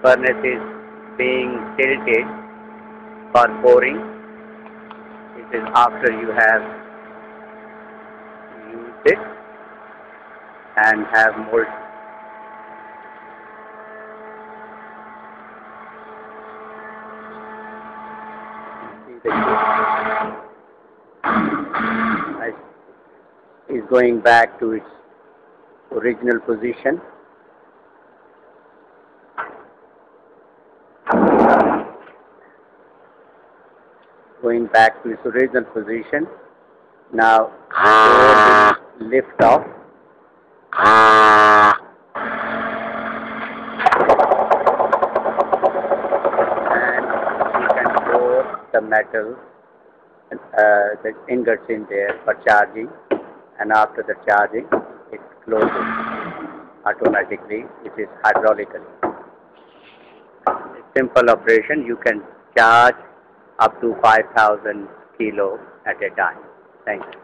furnace is being tilted for pouring. It is after you have used it and have mold. See the is going back to its original position. Going back to its original position. Now the lift off. And you can pour the metal, the ingots in there for charging, and after the charging it closes automatically. It is hydraulically. Simple operation. You can charge up to 5,000 kilo at a time. Thank you.